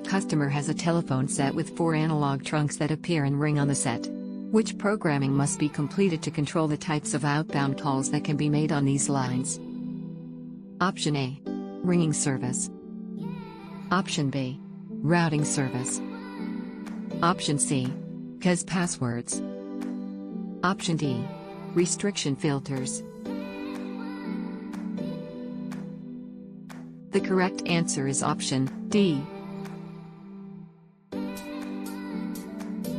customer has a telephone set with 4 analog trunks that appear and ring on the set. Which programming must be completed to control the types of outbound calls that can be made on these lines? Option A. Ringing service. Option B. Routing service. Option C. CAS passwords. Option D. Restriction filters. The correct answer is option D.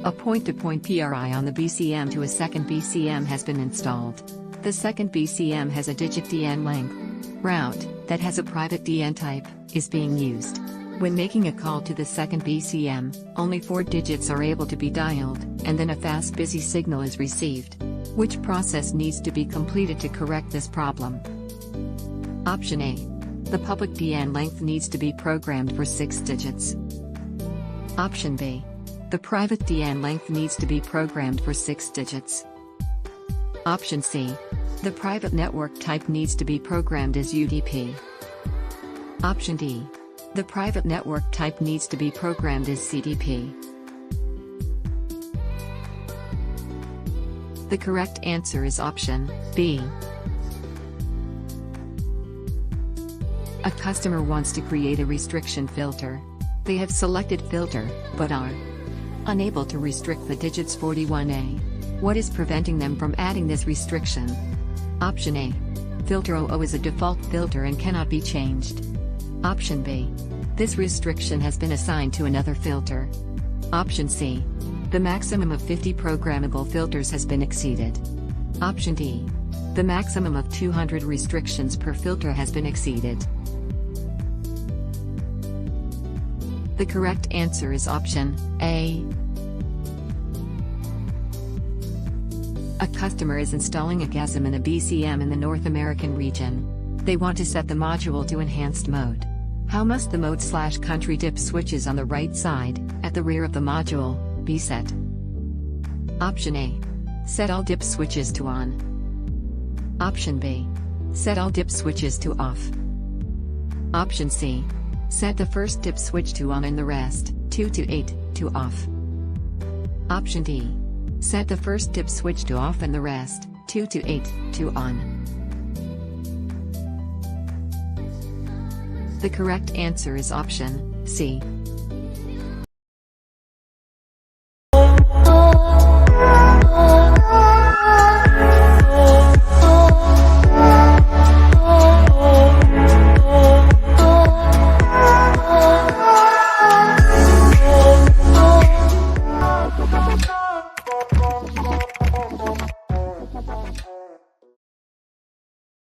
A point-to-point PRI on the BCM to a second BCM has been installed. The second BCM has a digit DN length. Route, that has a private DN type, is being used. When making a call to the second BCM, only 4 digits are able to be dialed, and then a fast busy signal is received. Which process needs to be completed to correct this problem? Option A. The public DN length needs to be programmed for 6 digits. Option B. The private DN length needs to be programmed for 6 digits. Option C. The private network type needs to be programmed as UDP. Option D. The private network type needs to be programmed as CDP. The correct answer is option B. A customer wants to create a restriction filter. They have selected filter, but are unable to restrict the digits 41A. What is preventing them from adding this restriction? Option A. Filter 00 is a default filter and cannot be changed. Option B. This restriction has been assigned to another filter. Option C. The maximum of 50 programmable filters has been exceeded. Option D. The maximum of 200 restrictions per filter has been exceeded. The correct answer is option A. A customer is installing a GASM in a BCM in the North American region. They want to set the module to enhanced mode. How must the mode/country dip switches on the right side, at the rear of the module, be set? Option A. Set all dip switches to on. Option B. Set all dip switches to off. Option C. Set the first dip switch to on and the rest, 2 to 8, to off. Option D. Set the first dip switch to off and the rest, 2 to 8, to on. The correct answer is option C.